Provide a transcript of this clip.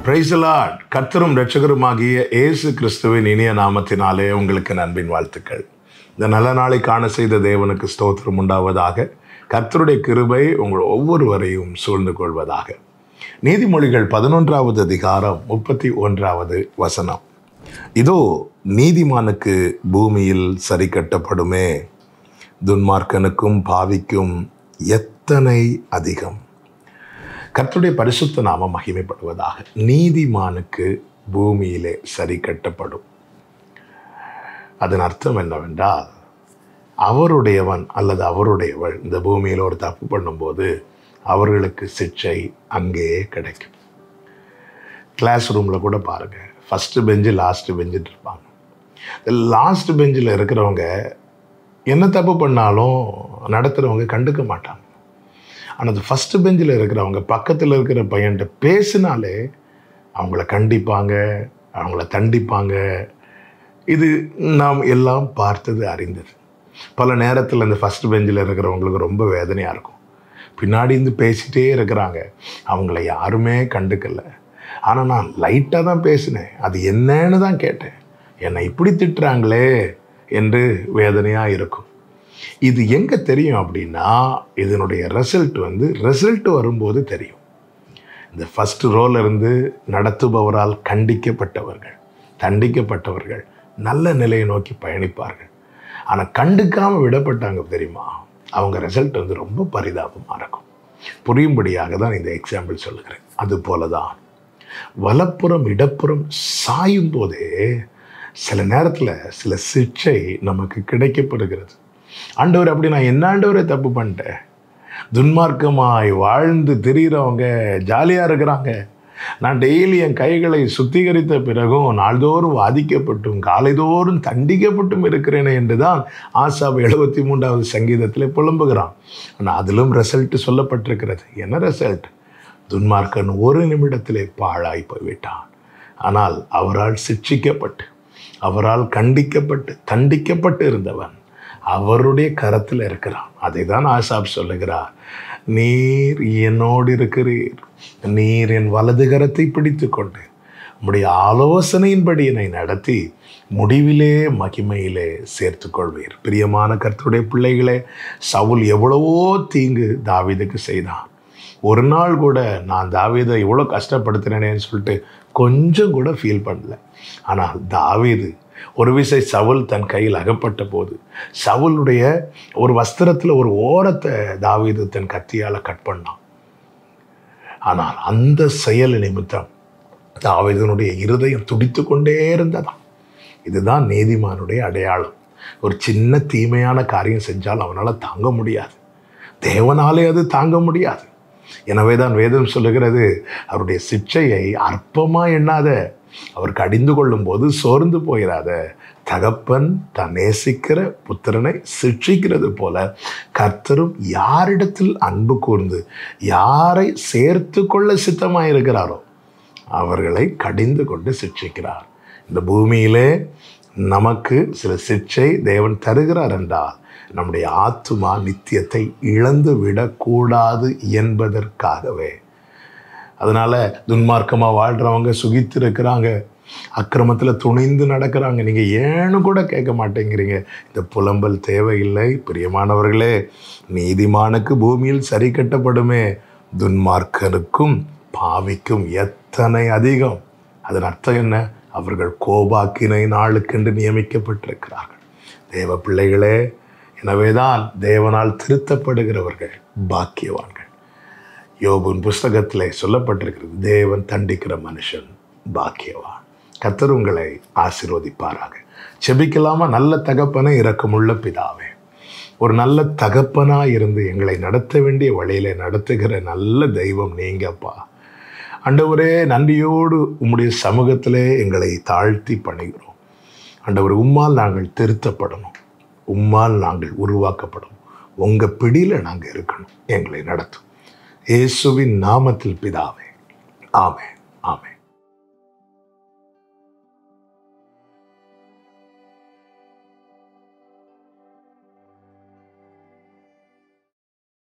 Praise the Lord. கர்த்தரும் இரட்சகருமாகிய இயேசு கிறிஸ்துவின் இனிய நாமத்தினாலே உங்களுக்கு அன்பின் வாழ்த்துக்கள். இந்த நல்ல நாளை காண செய்த தேவனுக்கு ஸ்தோத்திரம் உண்டாவதாக. கர்த்தருடைய கிருபை உங்கள் ஒவ்வொருவரையும் சூழ்ந்து கொள்வதாக. நீதிமொழிகள் 11வது அதிகாரம் 31வது வசனம். இதோ நீதிமானுக்கு பூமியில் சரி கட்டப்படுமே, துன்மார்க்கனுக்கும் பாவிக்கும் எத்தனை அதிகம். கர்த்தருடைய பரிசுத்த நாமம் மகிமைப்படுவதாக. நீதிமானுக்கு பூமியிலே சரி கட்டப்படும். அதன் அர்த்தம் என்னவென்றால், அவருடையவன் அல்லது அவருடையவள் இந்த பூமியில் ஒரு தப்பு பண்ணும்போது அவர்களுக்கு சிக்ஷை அங்கேயே கிடைக்கும். கிளாஸ் ரூமில் கூட பாருங்கள், ஃபஸ்ட்டு பெஞ்சு லாஸ்ட்டு பெஞ்சுட்டு இருப்பாங்க. லாஸ்ட் பெஞ்சில் இருக்கிறவங்க என்ன தப்பு பண்ணாலும் நடத்துகிறவங்க கண்டுக்க மாட்டாங்க. ஆனால் அந்த ஃபஸ்ட்டு பெஞ்சில் இருக்கிறவங்க பக்கத்தில் இருக்கிற பையன்கிட்ட பேசினாலே அவங்கள கண்டிப்பாங்க, அவங்கள தண்டிப்பாங்க. இது நாம் எல்லாம் பார்த்தது அறிந்தது. பல நேரத்தில் இந்த ஃபஸ்ட்டு பெஞ்சில் இருக்கிறவங்களுக்கு ரொம்ப வேதனையாக இருக்கும். பின்னாடி இருந்து பேசிகிட்டே இருக்கிறாங்க, அவங்கள யாருமே கண்டுக்கலை. ஆனால் நான் லைட்டாக தான் பேசினேன், அது என்னன்னு தான் கேட்டேன், என்னை இப்படி திட்டுறாங்களே என்று வேதனையாக இருக்கும். இது எங்கே தெரியும் அப்படின்னா, இதனுடைய ரிசல்ட் வரும்போது தெரியும். இந்த ஃபஸ்ட் ரோல இருந்து நடத்துபவரால் கண்டிக்கப்பட்டவர்கள், தண்டிக்கப்பட்டவர்கள் நல்ல நிலையை நோக்கி பயணிப்பார்கள். ஆனால் கண்டுக்காமல் விடப்பட்டாங்க தெரியுமா, அவங்க ரிசல்ட் ரொம்ப பரிதாபமாக இருக்கும். புரியும்படியாக தான் இந்த எக்ஸாம்பிள் சொல்லுகிறேன். அது போல தான் வலப்புறம் இடப்புறம் சாயும் போதே சில நேரத்தில் சில சிக்ஷை நமக்கு கிடைக்கப்படுகிறது. ஆண்டவர், அப்படி நான் என்ன ஆண்டவரே தப்பு பண்ணிட்டேன்? துன்மார்க்கமாய் வாழ்ந்து திரிகிறவங்க ஜாலியாக இருக்கிறாங்க. நான் டெய்லி என் கைகளை சுத்திகரித்த பிறகும் நாள்தோறும் வாதிக்கப்பட்டும் காலைதோறும் தண்டிக்கப்பட்டும் இருக்கிறேனே என்று தான் ஆசாப் 73வது சங்கீதத்தில் புலம்புகிறான். ஆனால் அதிலும் ரிசல்ட் சொல்லப்பட்டிருக்கிறது. என்ன ரிசல்ட்? துன்மார்க்கன் ஒரு நிமிடத்திலே பாழாய் போய்விட்டான். ஆனால் அவரால் சிட்சிக்கப்பட்டு, அவரால் கண்டிக்கப்பட்டு, தண்டிக்கப்பட்டு இருந்தவன் அவருடைய கரத்தில் இருக்கிறான். அதை தான் ஆசாப் சொல்லுகிறார், நீர் என்னோடு இருக்கிறீர், நீர் என் வலது கரத்தை பிடித்து கொண்டு உம்முடைய ஆலோசனையின்படி என்னை நடத்தி முடிவிலே மகிமையிலே சேர்த்து கொள்வீர். பிரியமான கர்த்தருடைய பிள்ளைகளே, சவுல் எவ்வளவோ தீங்கு தாவீதுக்கு செய்தான். ஒரு நாள் கூட நான் தாவீதை இவ்வளோ கஷ்டப்படுத்துகிறேனேன்னு சொல்லிட்டு கொஞ்சம் கூட ஃபீல் பண்ணல. ஆனால் தாவீது ஒரு விசை சவுல் தன் கையில் அகப்பட்ட போது சவுலுடைய ஒரு வஸ்திரத்தில் ஒரு ஓரத்தை தாவீது தன் கத்தியால் கட் பண்ணான். ஆனால் அந்த செயல் நிமித்தம் தாவீதுனுடைய இருதயம் துடித்து கொண்டே இருந்ததாம். இதுதான் நீதிமானுடைய அடையாளம். ஒரு சின்ன தீமையான காரியம் செஞ்சால் அவனால் தாங்க முடியாது, தேவனாலே அது தாங்க முடியாது. எனவே தான் வேதம் சொல்லுகிறது, அவருடைய சிக்ஷையை அற்பமாக எண்ணாத, அவர் கடிந்து கொள்ளும் போது சோர்ந்து போயிடாத. தகப்பன் தான் நேசிக்கிற புத்திரனை சிக்ஷிக்கிறது போல கர்த்தரும் யாரிடத்தில் அன்பு கூர்ந்து யாரை சேர்த்து கொள்ள சித்தமாயிருக்கிறாரோ அவர்களை கடிந்து கொண்டு சிக்ஷிக்கிறார். இந்த பூமியிலே நமக்கு சில சிக்ஷை தேவன் தருகிறார் என்றால் நம்முடைய ஆத்துமா நித்தியத்தை இழந்து விடக்கூடாது என்பதற்காகவே. அதனால் துன்மார்க்கமாக வாழ்கிறவங்க சுகித்து இருக்கிறாங்க, அக்கிரமத்தில் துணிந்து நடக்கிறாங்க. நீங்கள் ஏன்னு கூட கேட்க மாட்டேங்கிறீங்க. இந்த புலம்பல் தேவையில்லை. பிரியமானவர்களே, நீதிமானுக்கு பூமியில் சரி கட்டப்படுமே, துன்மார்க்கனுக்கும் பாவிக்கும் எத்தனை அதிகம். அதன் அர்த்தம் என்ன? அவர்கள் கோபாக்கினை நாளுக்கென்று நியமிக்கப்பட்டிருக்கிறார்கள். தேவ பிள்ளைகளே, எனவேதான் தேவனால் திருத்தப்படுகிறவர்கள் பாக்கியவான்கள். யோபுவின் புஸ்தகத்திலே சொல்லப்பட்டிருக்கிறது, தேவன் தண்டிக்கிற மனுஷன் பாக்கியவான். கர்த்தர் உங்களை ஆசீர்வதிப்பாராக. செபிக்கலாமா? நல்ல தகப்பனே, இரக்கமுள்ள பிதாவே, ஒரு நல்ல தகப்பனாக இருந்து எங்களை நடத்த வேண்டிய வழியிலே நடத்துகிற நல்ல தெய்வம் நீங்கப்பா. ஆண்டவரே, நன்றியோடு உம்முடைய சமூகத்திலே எங்களை தாழ்த்தி பணிகிறோம். ஆண்டவர், உம்மால் நாங்கள் திருத்தப்படணும், உம்மால் நாங்கள் உருவாக்கப்படணும், உங்கள் பிடியில் நாங்கள் இருக்கணும். எங்களை நடத்தும் இயேசுவின் நாமத்தில் பிதாவே, ஆமென், ஆமென்.